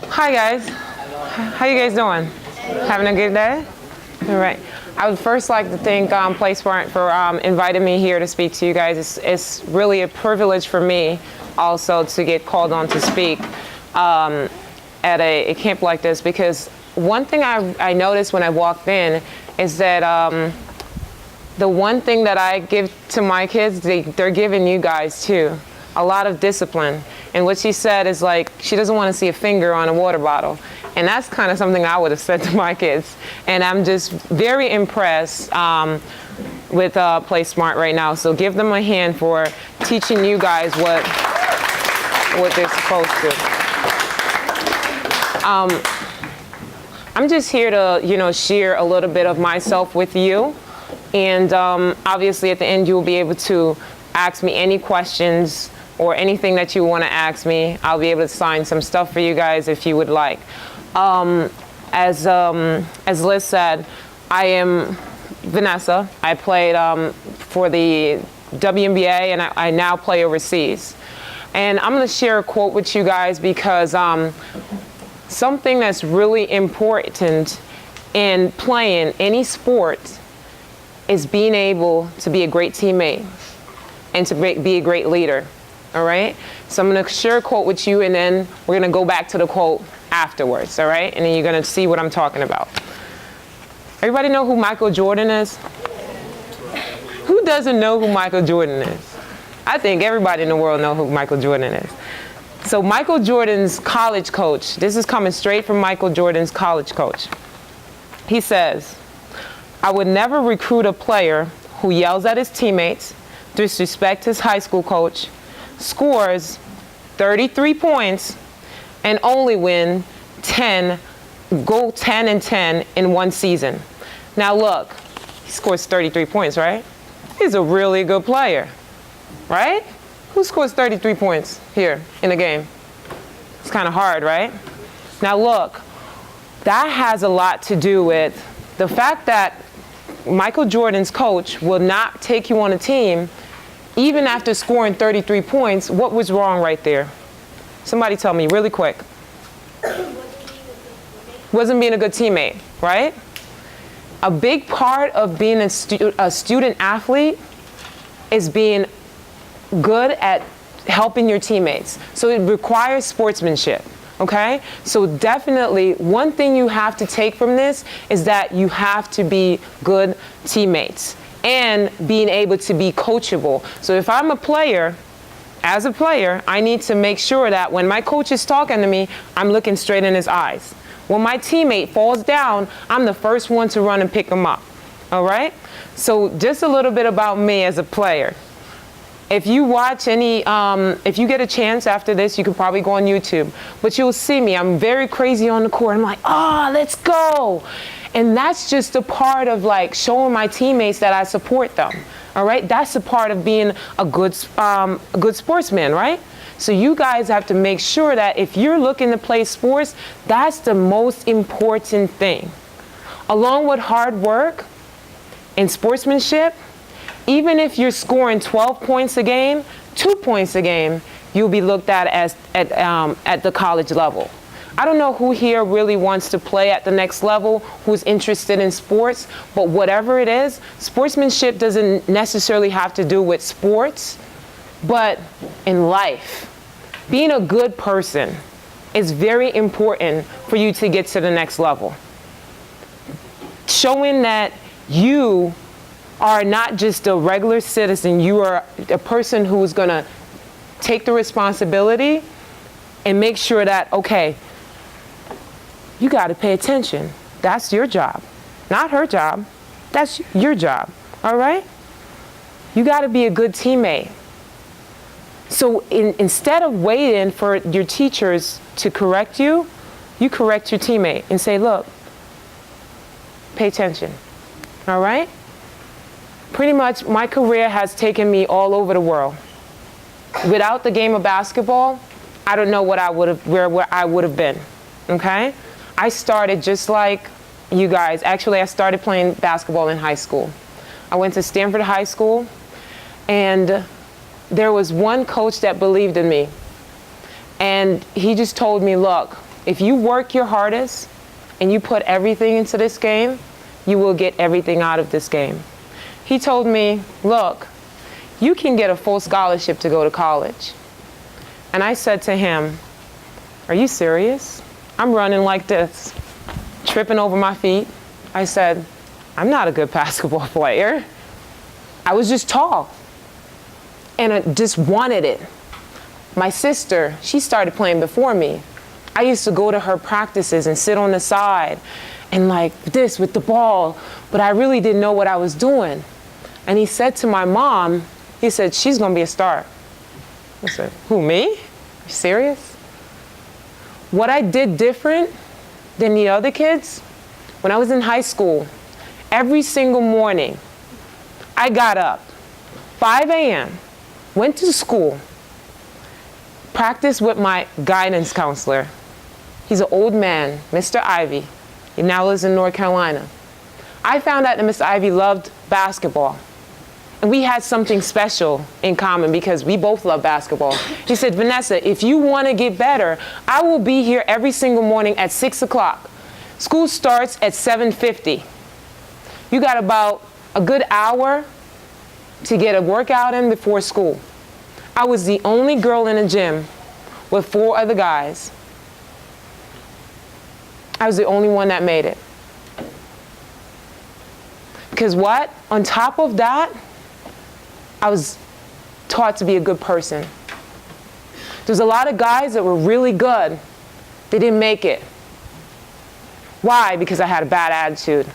Hi guys, how you guys doing? Having a good day? All right. I would first like to thank PlaySmart for inviting me here to speak to you guys. It's really a privilege for me also to get called on to speak at a camp like this, because one thing I noticed when I walked in is that the one thing that I give to my kids, they're giving you guys too. A lot of discipline. And what she said is like, she doesn't want to see a finger on a water bottle. And that's kind of something I would have said to my kids. And I'm just very impressed with PlaySmart right now. So give them a hand for teaching you guys what they're supposed to. I'm just here to, share a little bit of myself with you. And obviously at the end, you'll be able to ask me any questions or anything that you want to ask me. I'll be able to sign some stuff for you guys if you would like. As Liz said, I am Vanessa. I played for the WNBA, and I now play overseas. And I'm going to share a quote with you guys because something that's really important in playing any sport is being able to be a great teammate and to be a great leader. All right? So I'm going to share a quote with you, and then we're going to go back to the quote afterwards. All right? And then you're going to see what I'm talking about. Everybody know who Michael Jordan is? Who doesn't know who Michael Jordan is? I think everybody in the world knows who Michael Jordan is. So Michael Jordan's college coach, this is coming straight from Michael Jordan's college coach. He says, "I would never recruit a player who yells at his teammates, disrespects his high school coach, scores 33 points, and only go 10-10 in one season." Now look, he scores 33 points, right? He's a really good player, right? Who scores 33 points here in a game? It's kind of hard, right? Now look, that has a lot to do with the fact that Michael Jordan's coach will not take you on a team even after scoring 33 points. What was wrong right there? Somebody tell me really quick. Wasn't being a good teammate, right? A big part of being a student athlete is being good at helping your teammates. So it requires sportsmanship. Okay? So definitely one thing you have to take from this is that you have to be good teammates and being able to be coachable. So if I'm a player, as a player, I need to make sure that when my coach is talking to me, I'm looking straight in his eyes. When my teammate falls down, I'm the first one to run and pick him up. All right? So just a little bit about me as a player. If you watch if you get a chance after this, you can probably go on YouTube, but you'll see me. I'm very crazy on the court. I'm like, let's go. And that's just a part of like showing my teammates that I support them. All right. That's a part of being a good sportsman, right? So you guys have to make sure that if you're looking to play sports, that's the most important thing. Along with hard work and sportsmanship, even if you're scoring 12 points a game, 2 points a game, you'll be looked at as at the college level. I don't know who here really wants to play at the next level, who's interested in sports, but whatever it is, sportsmanship doesn't necessarily have to do with sports, but in life. Being a good person is very important for you to get to the next level. Showing that you are not just a regular citizen, you are a person who is going to take the responsibility and make sure that, okay, you got to pay attention. That's your job, not her job. That's your job, all right? You got to be a good teammate. So instead of waiting for your teachers to correct you, you correct your teammate and say, look, pay attention, all right? Pretty much my career has taken me all over the world. Without the game of basketball, I don't know where I would have been, okay? I started just like you guys. Actually, I started playing basketball in high school. I went to Stanford High School, and there was one coach that believed in me. And he just told me, look, if you work your hardest and you put everything into this game, you will get everything out of this game. He told me, look, you can get a full scholarship to go to college. And I said to him, are you serious? I'm running like this, tripping over my feet. I said, I'm not a good basketball player. I was just tall. And I just wanted it. My sister, she started playing before me. I used to go to her practices and sit on the side and like this with the ball, but I really didn't know what I was doing. And he said to my mom, he said, she's gonna be a star. I said, who, me? Are you serious? What I did different than the other kids, when I was in high school, every single morning, I got up, 5 a.m., went to school, practiced with my guidance counselor. He's an old man, Mr. Ivy. He now lives in North Carolina. I found out that Mr. Ivy loved basketball. And we had something special in common because we both love basketball. He said, Vanessa, if you want to get better, I will be here every single morning at 6 o'clock. School starts at 7:50. You got about a good hour to get a workout in before school. I was the only girl in the gym with 4 other guys. I was the only one that made it. Because what? On top of that, I was taught to be a good person. There's a lot of guys that were really good. They didn't make it. Why? Because I had a bad attitude.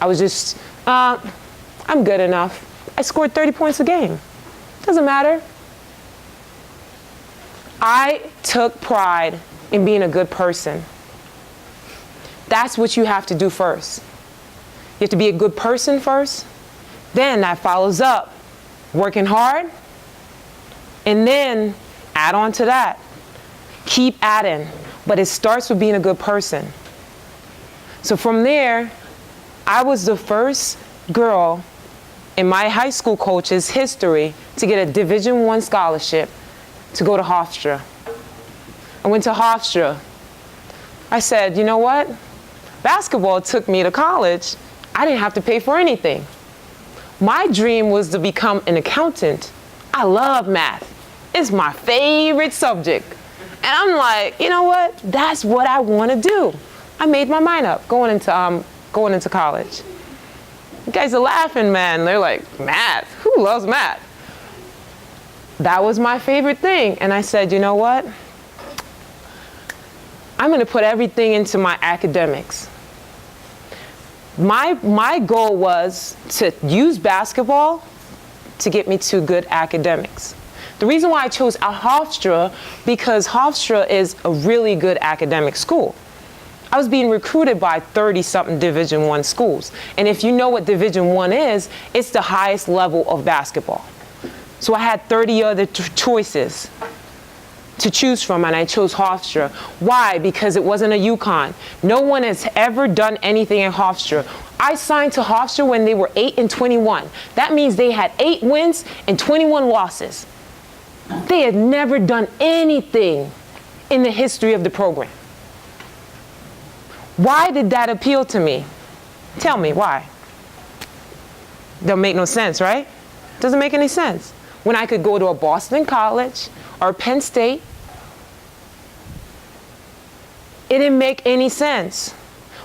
I was just, I'm good enough. I scored 30 points a game. Doesn't matter. I took pride in being a good person. That's what you have to do first. You have to be a good person first. Then that follows up, working hard, and then add on to that. Keep adding, but it starts with being a good person. So from there, I was the first girl in my high school coach's history to get a Division I scholarship to go to Hofstra. I went to Hofstra. I said, you know what? Basketball took me to college. I didn't have to pay for anything. My dream was to become an accountant. I love math. It's my favorite subject. And I'm like, you know what? That's what I want to do. I made my mind up going into college. You guys are laughing, man. They're like, math? Who loves math? That was my favorite thing. And I said, you know what? I'm going to put everything into my academics. My goal was to use basketball to get me to good academics. The reason why I chose Hofstra, because Hofstra is a really good academic school. I was being recruited by 30-something Division I schools. And if you know what Division I is, it's the highest level of basketball. So I had 30 other choices to choose from, and I chose Hofstra. Why? Because it wasn't a UConn. No one has ever done anything at Hofstra. I signed to Hofstra when they were 8-21. That means they had 8 wins and 21 losses. They had never done anything in the history of the program. Why did that appeal to me? Tell me, why? Don't make no sense, right? Doesn't make any sense. When I could go to a Boston college or Penn State, it didn't make any sense.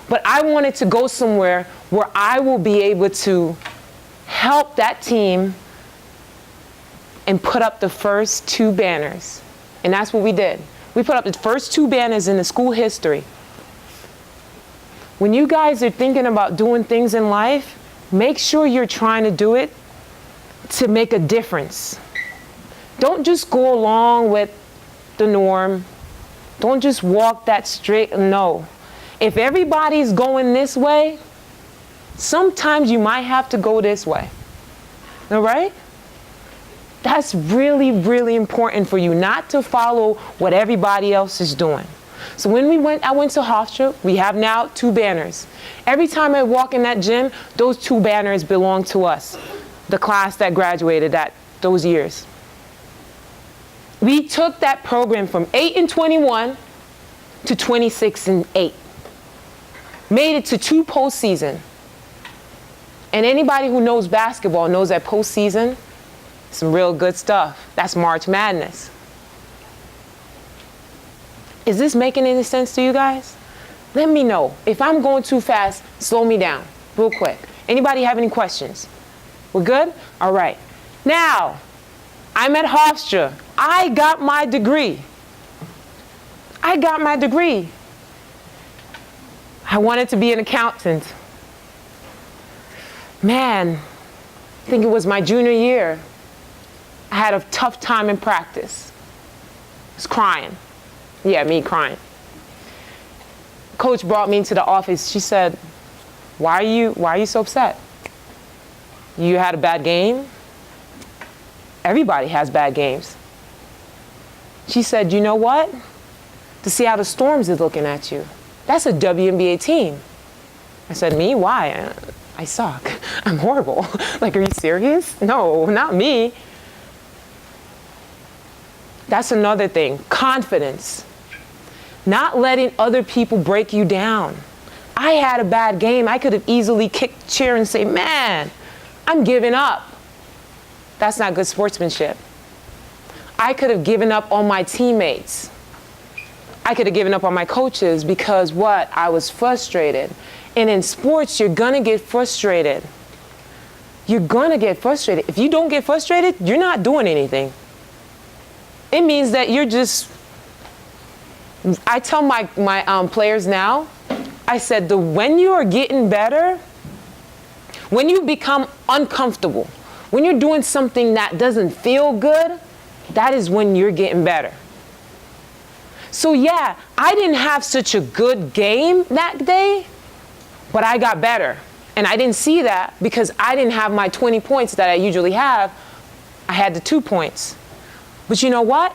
But I wanted to go somewhere where I will be able to help that team and put up the first 2 banners. And that's what we did. We put up the first 2 banners in the school history. When you guys are thinking about doing things in life, make sure you're trying to do it to make a difference. Don't just go along with the norm. Don't just walk that straight. No. If everybody's going this way, sometimes you might have to go this way. All right? That's really, really important for you, not to follow what everybody else is doing. So when I went to Hofstra, we have now 2 banners. Every time I walk in that gym, those 2 banners belong to us, the class that graduated those years. We took that program from 8-21 to 26-8. Made it to 2 postseason. And anybody who knows basketball knows that postseason, some real good stuff. That's March Madness. Is this making any sense to you guys? Let me know. If I'm going too fast, slow me down real quick. Anybody have any questions? We're good? All right. Now, I'm at Hofstra. I got my degree. I wanted to be an accountant. Man, I think it was my junior year. I had a tough time in practice. I was crying. Yeah, me crying. Coach brought me into the office. She said, why are you so upset? You had a bad game? Everybody has bad games. She said, you know what? The Seattle Storms is looking at you. That's a WNBA team. I said, me? Why? I suck. I'm horrible. Like, are you serious? No, not me. That's another thing. Confidence. Not letting other people break you down. I had a bad game. I could have easily kicked the chair and say, man, I'm giving up. That's not good sportsmanship. I could have given up on my teammates. I could have given up on my coaches because what? I was frustrated. And in sports, you're gonna get frustrated. You're gonna get frustrated. If you don't get frustrated, you're not doing anything. It means that you're just, I tell my players now, I said, when you are getting better, when you become uncomfortable, when you're doing something that doesn't feel good, that is when you're getting better. So yeah, I didn't have such a good game that day, but I got better. And I didn't see that because I didn't have my 20 points that I usually have. I had the 2 points. But you know what?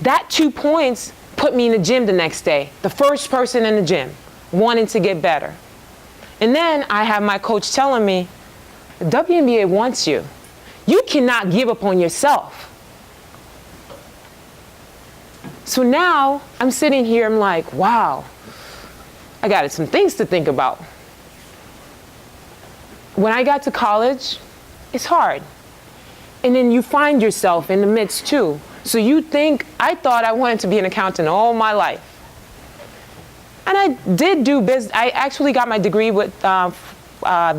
That 2 points put me in the gym the next day. The first person in the gym, wanting to get better. And then I have my coach telling me, the WNBA wants you. You cannot give up on yourself. So now I'm sitting here, I'm like, wow, I got some things to think about. When I got to college, it's hard. And then you find yourself in the midst too. So you think, I thought I wanted to be an accountant all my life. And I did do business. I actually got my degree with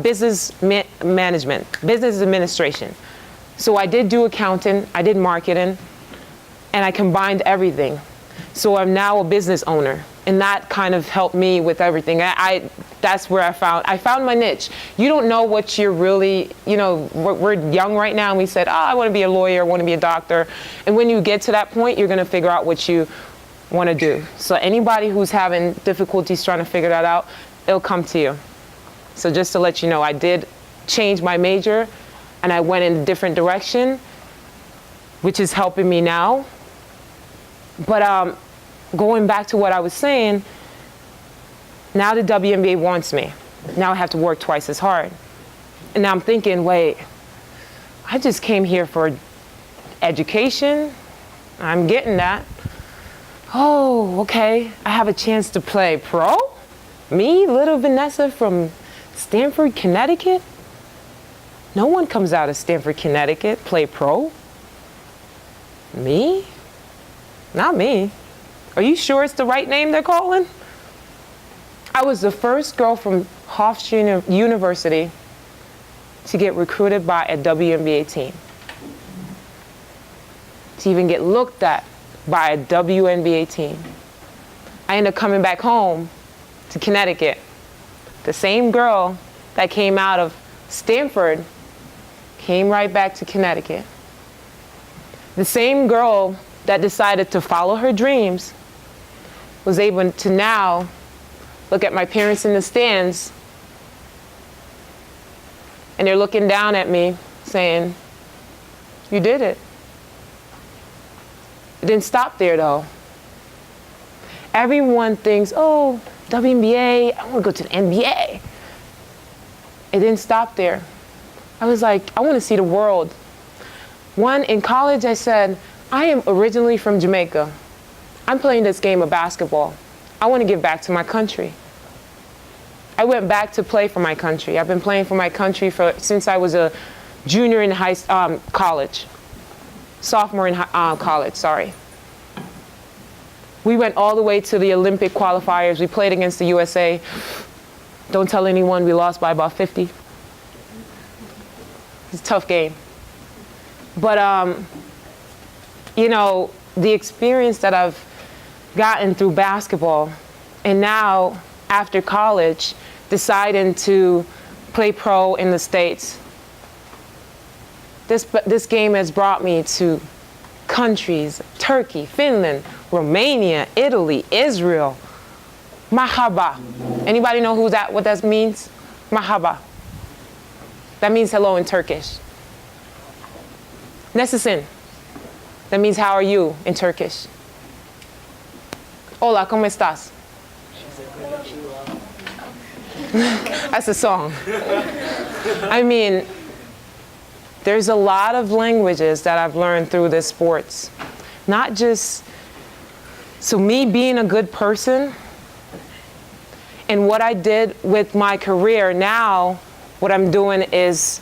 business management, business administration. So I did do accounting, I did marketing, and I combined everything. So I'm now a business owner. And that kind of helped me with everything. That's where I found my niche. You don't know what you're really, we're young right now and we said, I want to be a lawyer, I want to be a doctor. And when you get to that point, you're going to figure out what you want to do. So anybody who's having difficulties trying to figure that out, it'll come to you. So just to let you know, I did change my major and I went in a different direction, which is helping me now. But going back to what I was saying, now the WNBA wants me. Now I have to work twice as hard. And now I'm thinking, wait, I just came here for education. I'm getting that. Oh, okay. I have a chance to play pro? Me, little Vanessa from Stamford, Connecticut? No one comes out of Stamford, Connecticut, play pro. Me? Not me. Are you sure it's the right name they're calling? I was the first girl from Hofstra University to get recruited by a WNBA team. To even get looked at by a WNBA team. I ended up coming back home to Connecticut. The same girl that came out of Stanford came right back to Connecticut. The same girl that decided to follow her dreams was able to now look at my parents in the stands and they're looking down at me saying, you did it. It didn't stop there though. Everyone thinks, oh, WNBA, I want to go to the NBA. It didn't stop there. I was like, I want to see the world. In college I said, I am originally from Jamaica. I'm playing this game of basketball. I want to give back to my country. I went back to play for my country. I've been playing for my country since I was a junior in college. Sophomore in college, sorry. We went all the way to the Olympic qualifiers. We played against the USA. Don't tell anyone, we lost by about 50. It's a tough game. But, you know, the experience that I've gotten through basketball, and now, after college, deciding to play pro in the States, this game has brought me to countries, Turkey, Finland, Romania, Italy, Israel. Mahaba. Anybody know what that means? Mahaba. That means hello in Turkish. Nasılsın? That means how are you in Turkish. Hola, ¿cómo estás? That's a song. I mean, there's a lot of languages that I've learned through this sports. Not just, so me being a good person and what I did with my career, now what I'm doing is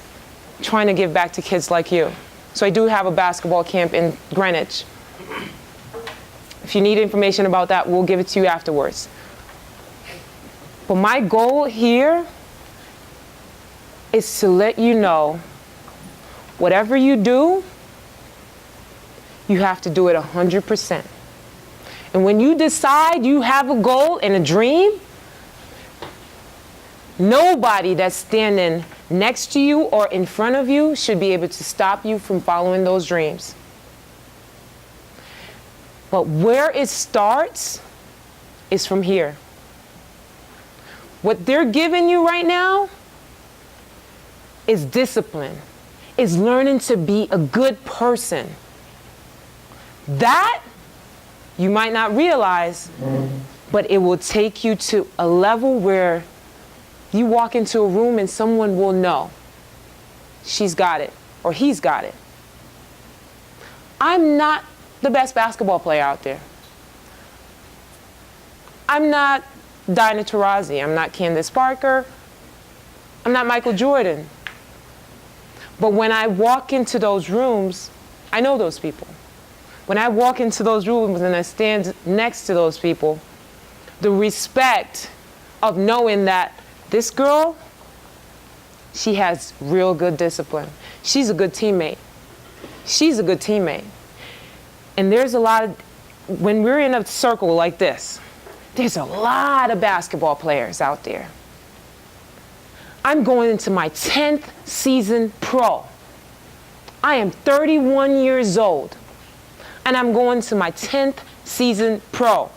trying to give back to kids like you. So I do have a basketball camp in Greenwich. If you need information about that, we'll give it to you afterwards. But my goal here is to let you know, whatever you do, you have to do it 100%. And when you decide you have a goal and a dream, nobody that's standing next to you or in front of you should be able to stop you from following those dreams. But where it starts is from here. What they're giving you right now is discipline, is learning to be a good person. That you might not realize, but it will take you to a level where you walk into a room and someone will know she's got it or he's got it. I'm not the best basketball player out there. I'm not Dinah Taurasi. I'm not Candace Parker. I'm not Michael Jordan. But when I walk into those rooms, I know those people. When I walk into those rooms and I stand next to those people, the respect of knowing that this girl, she has real good discipline. She's a good teammate. She's a good teammate. And there's a lot of, when we're in a circle like this, there's a lot of basketball players out there. I'm going into my 10th season pro. I am 31 years old, and I'm going to my 10th season pro.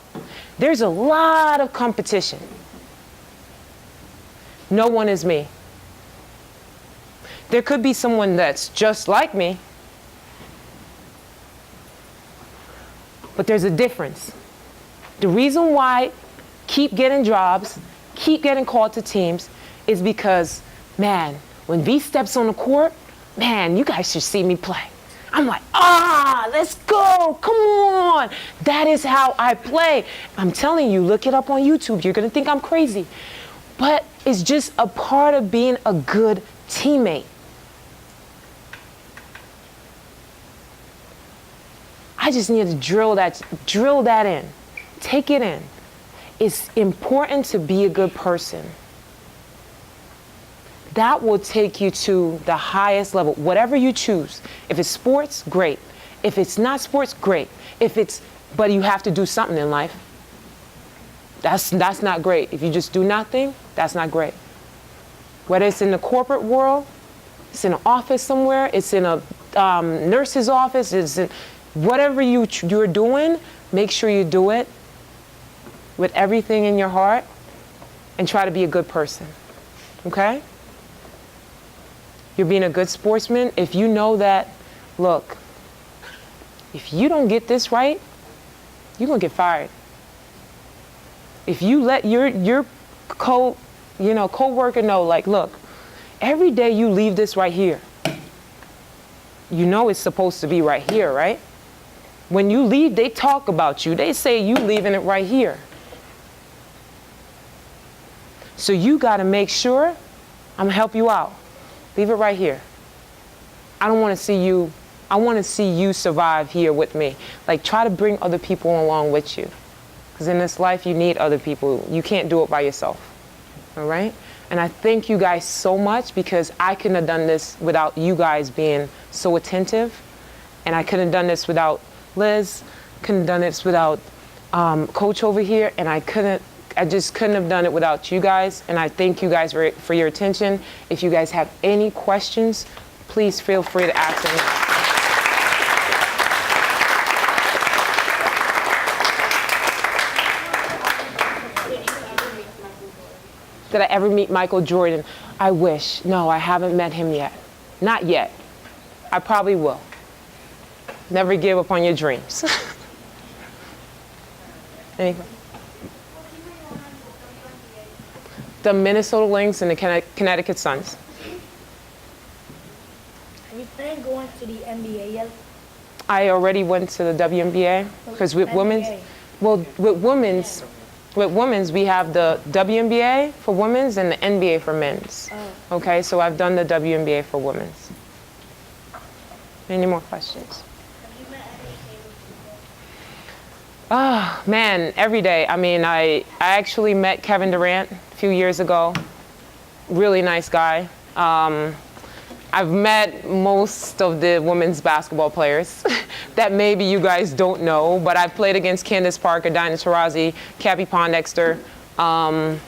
There's a lot of competition. No one is me. There could be someone that's just like me, but there's a difference. The reason why keep getting jobs, keep getting called to teams is because, man, when V steps on the court, man, you guys should see me play. I'm like, let's go, come on. That is how I play. I'm telling you, look it up on YouTube. You're gonna think I'm crazy. But it's just a part of being a good teammate. I just need to drill that in. Take it in. It's important to be a good person. That will take you to the highest level, whatever you choose. If it's sports, great. If it's not sports, great. But you have to do something in life. That's not great. If you just do nothing, that's not great. Whether it's in the corporate world, it's in an office somewhere, it's in a nurse's office, it's in whatever you're doing, make sure you do it with everything in your heart and try to be a good person, okay? You're being a good sportsman. If you know that, look, if you don't get this right, you're gonna get fired. If you let your co-worker know, like, look, every day you leave this right here, you know it's supposed to be right here, right? When you leave, they talk about you. They say you leaving it right here. So you got to make sure I'm going to help you out. Leave it right here. I don't want to see you. I want to see you survive here with me. Like, try to bring other people along with you. Because in this life, you need other people. You can't do it by yourself. All right? And I thank you guys so much, because I couldn't have done this without you guys being so attentive. And I couldn't have done this without Liz. Couldn't have done this without Coach over here. And I just couldn't have done it without you guys. And I thank you guys for your attention. If you guys have any questions, please feel free to ask them. Did I ever meet Michael Jordan? I wish. No, I haven't met him yet. Not yet. I probably will. Never give up on your dreams. Anything? The Minnesota Lynx and the Connecticut Suns. Have you planned going to the NBA yet? I already went to the WNBA, because with women's, with women's, we have the WNBA for women's and the NBA for men's. Oh. Okay, so I've done the WNBA for women's. Any more questions? Have you met any famous people? Oh, man, every day. I mean, I actually met Kevin Durant a few years ago. Really nice guy. I've met most of the women's basketball players that maybe you guys don't know, but I've played against Candace Parker, Dinah Taurasi, Cappie Pondexter. I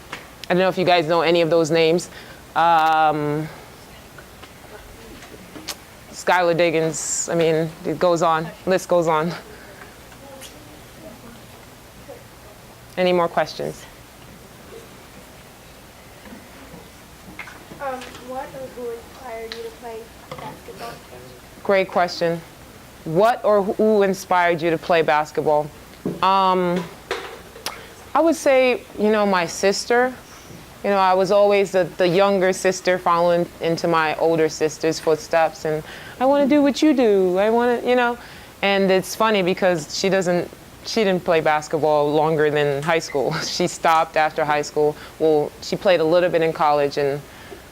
don't know if you guys know any of those names. Skylar Diggins. I mean, it goes on. List goes on. Any more questions? What or who inspired you to play basketball? Great question. What or who inspired you to play basketball? I would say, my sister. I was always the younger sister following into my older sister's footsteps, and I want to do what you do. I want to, and it's funny because she didn't play basketball longer than high school. She stopped after high school. Well, she played a little bit in college, and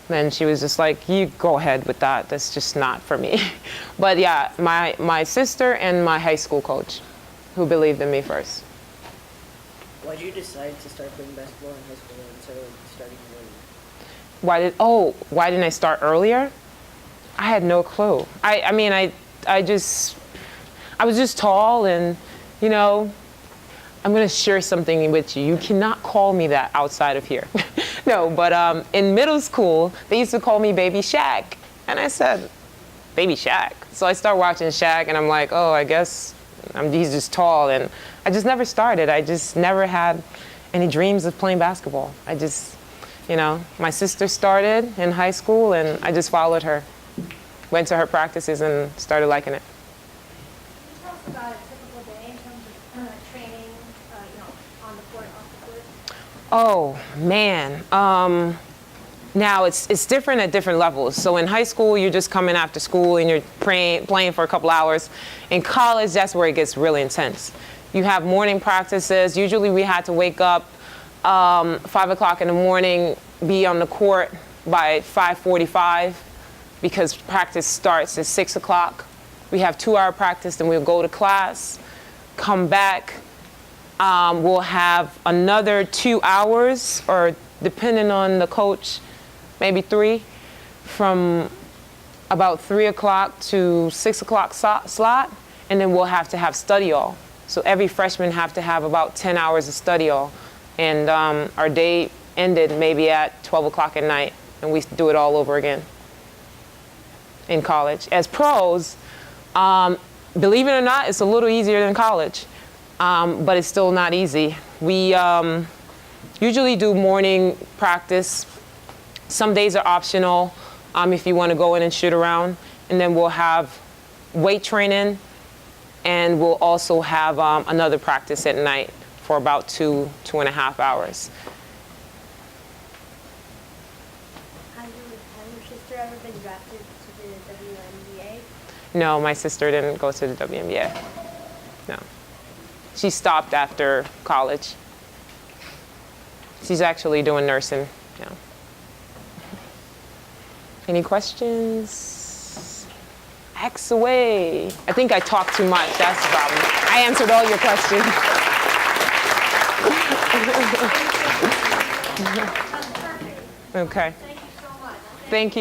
then she was just like, you go ahead with that. That's just not for me. But yeah, my sister and my high school coach, who believed in me first. Why did you decide to start playing basketball in high school instead of starting early? Why didn't I start earlier? I had no clue. I mean, I was just tall, and, I'm going to share something with you. You cannot call me that outside of here. No, but in middle school, they used to call me Baby Shaq. And I said, Baby Shaq? So I start watching Shaq, and I'm like, oh, I guess he's just tall. And I just never started. I just never had any dreams of playing basketball. I just, my sister started in high school, and I just followed her. Went to her practices and started liking it. Can you tell us about a typical day in terms of training, on the court, off the court? Oh, man. Now, it's different at different levels. So in high school, you're just coming after school and you're playing for a couple hours. In college, that's where it gets really intense. You have morning practices. Usually we had to wake up 5 o'clock in the morning, be on the court by 5:45 because practice starts at 6 o'clock. We have 2-hour practice, then we'll go to class, come back. We'll have another 2 hours, or depending on the coach, maybe 3, from about 3 o'clock to 6 o'clock slot, and then we'll have to have study hall. So every freshman have to have about 10 hours of study hall, and our day ended maybe at 12 o'clock at night, and we do it all over again in college. As pros, believe it or not, it's a little easier than college. But it's still not easy. We usually do morning practice. Some days are optional if you want to go in and shoot around. And then we'll have weight training, and we'll also have another practice at night for about 2.5 hours. Has your sister ever been drafted to the WNBA? No, my sister didn't go to the WNBA. No. She stopped after college. She's actually doing nursing Yeah. Any questions? Ask away. I think I talk too much. That's the problem. I answered all your questions. Okay. Thank you so much. Thank you.